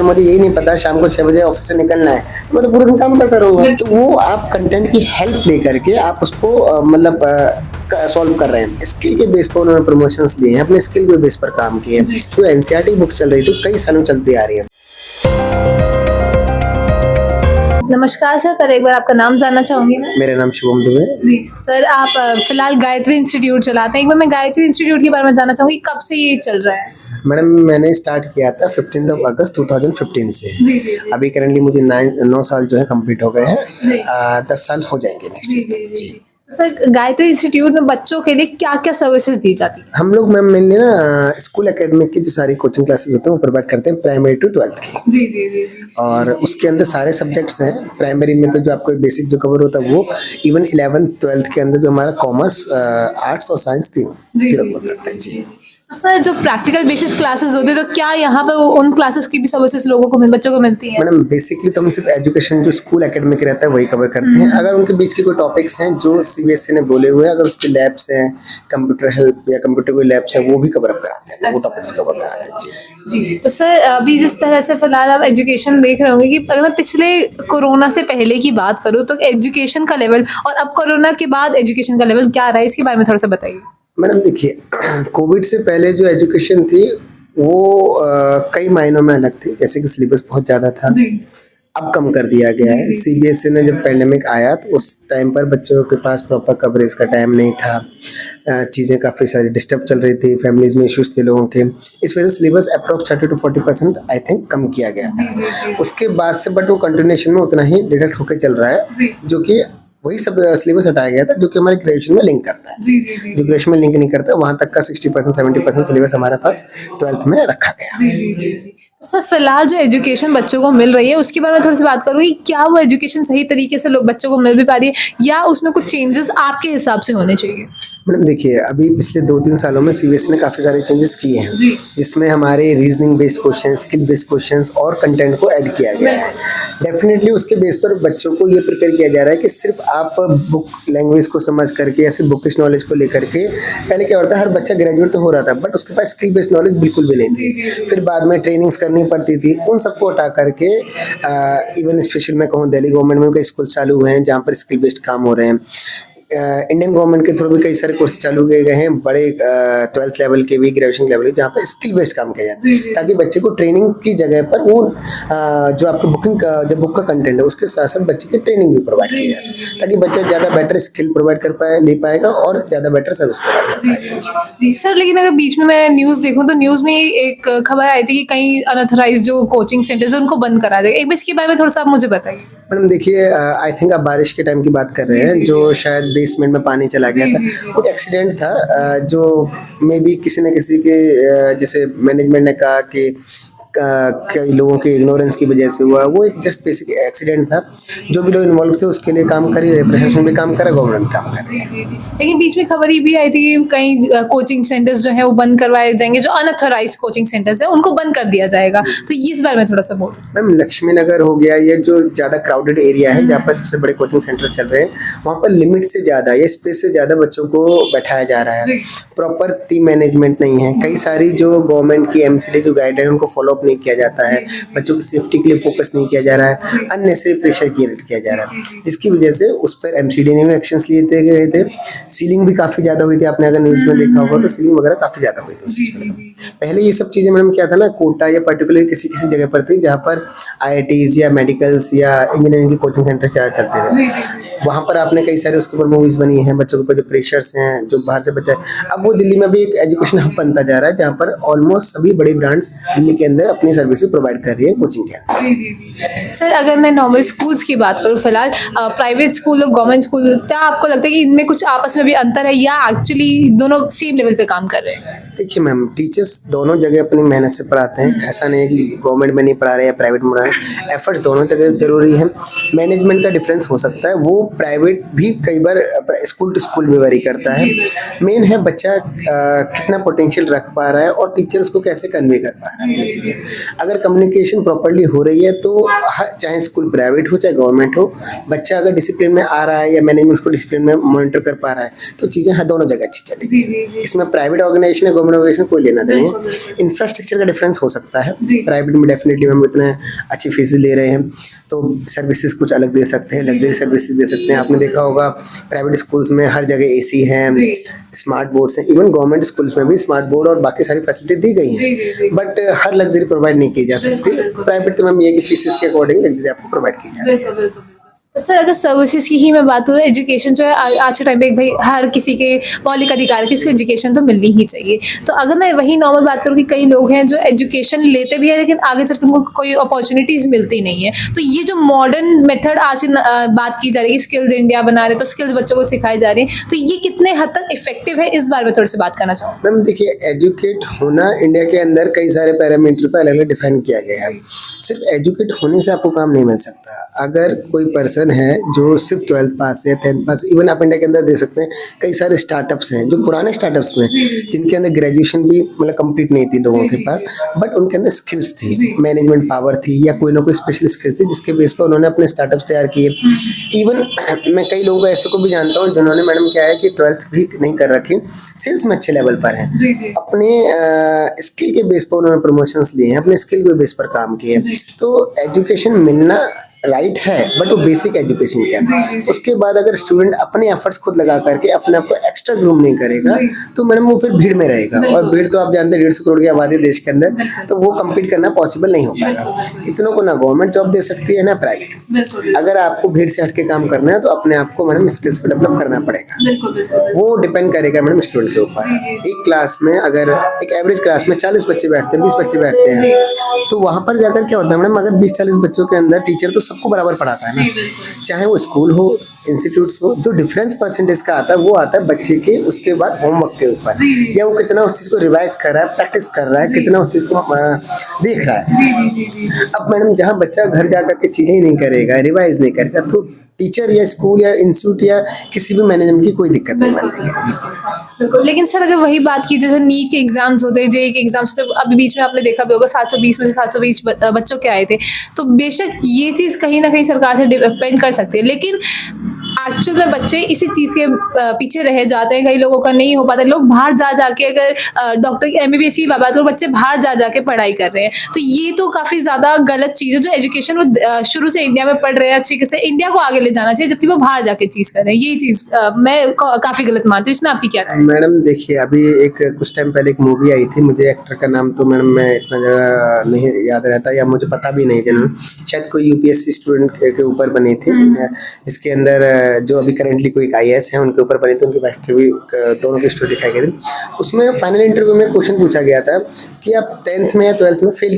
मुझे यही नहीं पता शाम को 6 बजे ऑफिस से निकलना है, तो मैं तो पूरे दिन काम करता रहूंगा। तो वो आप कंटेंट की हेल्प लेकर के आप उसको सॉल्व कर रहे हैं। स्किल के बेस पर उन्होंने प्रमोशंस लिए हैं, अपने स्किल के बेस पर काम किए हैं। जो एनसीईआरटी बुक चल रही थी कई सालों चलती आ रही है। नमस्कार सर, पर एक बार आपका नाम जानना चाहूंगी मैं। मेरा नाम शुभम दुबे। जी सर, आप फिलहाल गायत्री इंस्टीट्यूट चलाते हैं। एक बार मैं गायत्री इंस्टीट्यूट के बारे में जानना चाहूंगी, कब से ये चल रहा है? मैडम मैंने स्टार्ट किया था 15 अगस्त 2015 से। जी जी जी। अभी करेंटली मुझे 9 साल जो है कंप्लीट हो गए जी। हैं। 10 साल हो जाएंगे नेक्स्ट जी ईयर। जी जी। सर, गायत्री इंस्टीट्यूट में बच्चों के लिए क्या क्या सर्विसेज दी जाती है? हम लोग मैम मेनली ना स्कूल एकेडमिक की जो सारी कोचिंग क्लासेस होते हैं वो प्रोवाइड करते हैं, प्राइमरी टू 12th की। जी जी जी जी। और उसके अंदर सारे सब्जेक्ट्स हैं। प्राइमरी में तो जो आपको बेसिक जो कवर होता है वो, इवन 11th 12th के अंदर जो हमारा कॉमर्स, आर्ट्स और साइंस तीनों कवर करते हैं। जी। तो सर, जो प्रैक्टिकल बेसिस क्लासेस होती है, तो क्या यहाँ पर उन क्लासेस की भी सर्विसेज बच्चों को मिलती है? मैडम बेसिकली तो हम सिर्फ एजुकेशन जो स्कूल एकेडमिक रहता है वही कवर करते हैं। अगर उनके बीच के कोई टॉपिक्स हैं जो सीबीएसई ने बोले हुए हैं, अगर उसके लैब्स हैं, कंप्यूटर हेल्प या कंप्यूटर कोई लैब्स है, वो भी कवर अप कराते हैं, वो टॉपिक कवर कराते हैं। जी जी। तो सर, अभी जिस तरह से फिलहाल आप एजुकेशन देख रहे होंगे कि अगर मैं पिछले कोरोना से पहले की बात करूँ तो एजुकेशन का लेवल और अब कोरोना के बाद एजुकेशन का लेवल क्या रहा है, इसके बारे में थोड़ा सा बताइए। मैडम देखिए, कोविड से पहले जो एजुकेशन थी वो कई मायनों में अलग थी। जैसे कि सिलेबस बहुत ज़्यादा था, जी। अब कम कर दिया गया है। सीबीएसई ने जब पैंडेमिक आया तो उस टाइम पर बच्चों के पास प्रॉपर कवरेज का टाइम नहीं था। चीज़ें काफ़ी सारी डिस्टर्ब चल रही थी, फैमिलीज में इश्यूज थे लोगों के। इस वजह से syllabus approx 30 to 40% I think कम किया गया था। उसके बाद से बट वो कंटिन्यूएशन में उतना ही डिडक्ट होकर चल रहा है, जो कि वही सब सिलेबस हटाया गया था जो कि हमारे ग्रेजुएशन में लिंक करता है। जी जी जी। जो ग्रेजुएशन में लिंक नहीं करता वहां तक का 60% 70% सिलेबस हमारे पास 12th में रखा गया। जी जी जी जी। सर, फिलहाल जो एजुकेशन बच्चों को मिल रही है उसके बारे में थोड़ी सी बात करूँगी। क्या वो एजुकेशन सही तरीके से लोग बच्चों को मिल भी पा रही है या उसमें कुछ चेंजेस आपके हिसाब से होने चाहिए? मैडम देखिए, अभी पिछले 2-3 सालों में सीबीएसई ने काफ़ी सारे चेंजेस किए हैं, जी। जिसमें हमारे reasoning based question, skill based questions और कंटेंट को ऐड किया गया है। डेफिनेटली उसके बेस पर बच्चों को ये प्रिपेयर किया जा रहा है कि सिर्फ आप बुक लैंग्वेज को समझ करके या सिर्फ बुकिश नॉलेज को लेकर के, पहले क्या होता है हर बच्चा ग्रेजुएट तो हो रहा था बट उसके पास स्किल बेस्ड नॉलेज बिल्कुल भी नहीं थी। फिर बाद में ट्रेनिंग्स करनी पड़ती थी, उन सबको हटा करके इवन स्पेशल मैं कहूँ दिल्ली गवर्नमेंट में कई स्कूल चालू हुए हैं जहाँ पर स्किल बेस्ड काम हो रहे हैं। इंडियन गवर्नमेंट के थ्रू भी कई सारे कोर्स चालू किए गए हैं, बड़े 12th लेवल के भी, ग्रेजुएशन लेवल के, जहाँ पर स्किल बेस्ड काम किया जाए ताकि बच्चे को ट्रेनिंग की जगह पर वो जो आपकी बुकिंग का जो बुक का कंटेंट है उसके साथ साथ बच्चे की ट्रेनिंग भी प्रोवाइड की जा सके ताकि बच्चा ज़्यादा बेटर स्किल प्रोवाइड कर पाए, ले पाएगा और ज़्यादा बेटर सर्विस प्रोवाइड कर पाएगा। जी सर, लेकिन अगर बीच में मैं न्यूज़ देखूं तो न्यूज़ में एक खबर आई थी कि कई अनऑथराइज्ड जो कोचिंग सेंटर्स हैं उनको बंद करा देगा। एक बार इसके बारे में थोड़ा सा आप मुझे बताइए। मैडम देखिए, आई थिंक आप बारिश के टाइम की बात कर रहे हैं, जो शायद बेसमेंट में पानी चला गया था। वो एक्सीडेंट था, जो मे बी किसी न किसी के जैसे मैनेजमेंट ने कहा कि कई लोगों के इग्नोरेंस की वजह से हुआ। वो एक जस्ट बेसिक एक्सीडेंट था। जो भी लोग इन्वॉल्व थे उसके लिए काम कर ही रहे, प्रशासन भी काम कर रहा, गवर्नमेंट काम कर रही है। लेकिन बीच में खबर ये भी आई थी कि कई कोचिंग सेंटर्स जो है वो बंद करवाए जाएंगे, जो अनऑथराइज्ड कोचिंग सेंटर्स है उनको बंद कर दिया जाएगा। तो इस बारे में थोड़ा सा बोल। मैम लक्ष्मी नगर हो गया, ये जो ज़्यादा क्राउडेड एरिया है जहाँ पर सबसे बड़े कोचिंग सेंटर चल रहे हैं, वहाँ पर लिमिट से ज़्यादा या स्पेस से ज़्यादा बच्चों को बैठाया जा रहा है। प्रॉपर टीम मैनेजमेंट नहीं है। कई सारी जो गवर्नमेंट की एमसीडी जो गाइडलाइन उनको फॉलो अप नहीं किया जाता है। बच्चों की सेफ्टी के लिए फोकस नहीं किया जा रहा है, अननेसेसरी प्रेशर क्रिएट किया जा रहा है, जिसकी वजह से उस पर एमसीडी ने भी एक्शंस लिए गए थे। सीलिंग भी काफ़ी ज़्यादा हुई थी, आपने अगर न्यूज़ में देखा होगा तो सीलिंग वगैरह काफ़ी ज़्यादा हुई थी। पहले ये सब चीज़ें मैडम क्या था ना, कोटा या पर्टिकुलर किसी किसी जगह पर थी जहाँ पर आईआईटीज या मेडिकल्स या इंजीनियरिंग के कोचिंग सेंटर चलते थे। वहाँ पर आपने कई सारे उसके ऊपर मूवीज बनी हैं, बच्चों के ऊपर जो प्रेशर्स हैं, जो बाहर से बच्चा है। अब वो दिल्ली में भी एक एजुकेशन हब बनता जा रहा है जहाँ पर ऑलमोस्ट सभी बड़ी ब्रांड्स दिल्ली के अंदर अपनी सर्विसेज प्रोवाइड कर रही है कोचिंग के अंदर। सर, अगर मैं नॉर्मल स्कूल्स की बात करूँ फिलहाल, प्राइवेट स्कूल और गवर्नमेंट स्कूल, क्या आपको लगता है कि इनमें कुछ आपस में भी अंतर है या एक्चुअली दोनों सेम लेवल पे काम कर रहे हैं? देखिए मैम, टीचर्स दोनों जगह अपनी मेहनत से पढ़ाते हैं। ऐसा नहीं है कि गवर्नमेंट में नहीं पढ़ा रहे या प्राइवेट में पढ़ा रहे हैं। एफर्ट्स दोनों जगह जरूरी है। मैनेजमेंट का डिफरेंस हो सकता है, वो प्राइवेट भी कई बार स्कूल टू स्कूल में वेरी करता है। मेन है बच्चा कितना पोटेंशियल रख पा रहा है और टीचर उसको कैसे कन्वे कर पा रहा है। चीज़ें अगर कम्युनिकेशन प्रॉपरली हो रही है तो चाहे स्कूल प्राइवेट हो चाहे गवर्नमेंट हो, बच्चा अगर डिसिप्लिन में आ रहा है या मैनेजमेंट उसको डिसिप्लिन में मॉनिटर कर पा रहा है तो चीज़ें दोनों जगह अच्छी चलेगी। इसमें प्राइवेट ऑर्गेनाइजेशन गवर्नमेंट एजुकेशन कोई लेना देना नहीं। इंफ्रास्ट्रक्चर का डिफरेंस हो सकता है, प्राइवेट में डेफिनेटली हम इतने अच्छी फीस ले रहे हैं तो सर्विसेज कुछ अलग दे सकते हैं, लग्जरी सर्विसेज दे सकते हैं। आपने देखा होगा प्राइवेट स्कूल्स में हर जगह एसी है, स्मार्ट बोर्ड्स हैं, इवन गवर्नमेंट स्कूल्स में भी स्मार्ट बोर्ड और बाकी सारी फैसिलिटी दी गई हैं, बट हर लग्जरी प्रोवाइड नहीं की जा सकती। प्राइवेट तो मैम ये कि फीसेस के अकॉर्डिंग लग्जरी आपको प्रोवाइड की जा रही है। तो सर अगर सर्विसेज की ही मैं बात करूँ, एजुकेशन जो है आज के टाइम पे भाई हर किसी के मौलिक अधिकार है कि उसको एजुकेशन तो मिलनी ही चाहिए। तो अगर मैं वही नॉर्मल बात करूँ कि कई लोग हैं जो एजुकेशन लेते भी है लेकिन आगे चल के उनको कोई अपॉर्चुनिटीज़ मिलती नहीं है, तो ये जो मॉडर्न मेथड आज बात की जा रही है, स्किल्स इंडिया बना रहे तो स्किल्स बच्चों को सिखाई जा रही है, तो ये कितने हद तक इफेक्टिव है, इस बारे में थोड़ी सी बात करना चाहूँगा। मैम देखिए, एजुकेट होना इंडिया के अंदर कई सारे पैरामीटर पर अलग अलग डिफाइन किया गया है। सिर्फ एजुकेट होने से आपको काम नहीं मिल सकता। अगर कोई पर्सन है जो सिर्फ 12th पास है, 10th पास, इवन आप इंडिया के अंदर दे सकते हैं कई सारे स्टार्टअप्स हैं जो पुराने स्टार्टअप्स में जिनके अंदर ग्रेजुएशन भी मतलब कंप्लीट नहीं थी लोगों के पास, बट उनके अंदर स्किल्स थी, मैनेजमेंट पावर थी या कोई ना कोई स्पेशल स्किल्स थी जिसके बेस पर उन्होंने अपने स्टार्टअप्स तैयार किए। इवन मैं कई लोगों को ऐसे को भी जानता हूँ जिन्होंने मैडम क्या है कि 12th भी नहीं कर रखी, सेल्स में अच्छे लेवल पर हैं, अपने स्किल के बेस पर उन्होंने प्रमोशंस लिए हैं, अपने स्किल के बेस पर काम किए। तो एजुकेशन मिलना राइट है, बट वो बेसिक एजुकेशन क्या है। उसके बाद अगर स्टूडेंट अपने एफर्ट्स खुद लगा करके अपने आप को एक्स्ट्रा ग्रूम नहीं करेगा तो मैडम वो फिर भीड़ में रहेगा, और भीड़ तो आप जानते हैं 150 करोड़ की आबादी देश के अंदर, तो वो कम्पीट करना पॉसिबल नहीं हो पाएगा। इतनों को ना गवर्नमेंट जॉब दे सकती है ना प्राइवेट। अगर आपको भीड़ से हटके काम करना है तो अपने आप को मैडम स्किल्स को डेवलप करना पड़ेगा। वो डिपेंड करेगा मैडम स्टूडेंट के ऊपर। एक क्लास में अगर एक एवरेज क्लास में 40 बच्चे बैठते हैं, 20 बच्चे बैठते हैं, तो वहां पर जाकर क्या होता है मैडम, अगर 20-40 बच्चों के अंदर टीचर तो सबको बराबर पढ़ाता है ना, चाहे वो स्कूल हो, इंस्टीट्यूट्स हो, जो डिफरेंस परसेंटेज का आता है वो आता है बच्चे के उसके बाद होमवर्क के ऊपर, या वो कितना उस चीज को रिवाइज कर रहा है, प्रैक्टिस कर रहा है, कितना उस चीज को देख रहा है। अब मैडम जहाँ बच्चा घर जाकर के चीजें ही नहीं करेगा, रिवाइज नहीं करेगा, तो टीचर या स्कूल या इंस्टीट्यूट या किसी भी मैनेजमेंट की कोई दिक्कत नहीं बनेगी। बिल्कुल, लेकिन सर अगर वही बात की जैसे नीट के एग्जाम्स होते हैं, जेईई के एग्जाम्स होते हैं, अभी बीच में आपने देखा भी होगा 720 में से 720 बच्चों के आए थे, तो बेशक ये चीज़ कहीं ना कहीं सरकार से डिपेंड कर सकती है, लेकिन एक्चुअल में बच्चे इसी चीज़ के पीछे रह जाते हैं, कई लोगों का नहीं हो पाता, लोग बाहर जा जाके अगर डॉक्टर MBBS की बात करो, बच्चे बाहर जा जाके पढ़ाई कर रहे हैं, तो ये तो काफ़ी ज़्यादा गलत चीज़ है। जो एजुकेशन वो शुरू से इंडिया में पढ़ रहे हैं, अच्छे से इंडिया को आगे ले जाना चाहिए, जबकि वो बाहर जाके चीज़ कर रहे हैं, ये चीज़ मैं काफ़ी गलत मानती हूँ। इसमें आपकी क्या राय है? मैडम देखिए, अभी कुछ टाइम पहले एक मूवी आई थी, मुझे एक्टर का नाम तो मैडम मैं इतना ज़्यादा नहीं याद रहता या मुझे पता भी नहीं जनरल, शायद कोई UPSC स्टूडेंट के ऊपर बनी थी, जिसके अंदर जो अभी करेंटली कोई IAS है उनके ऊपर बनी थी, उनकी वाइफ के भी दोनों की स्टोरी दिखाई गई थी। उसमें फाइनल इंटरव्यू में क्वेश्चन पूछा गया था कि आप 10th में या 12th में फेल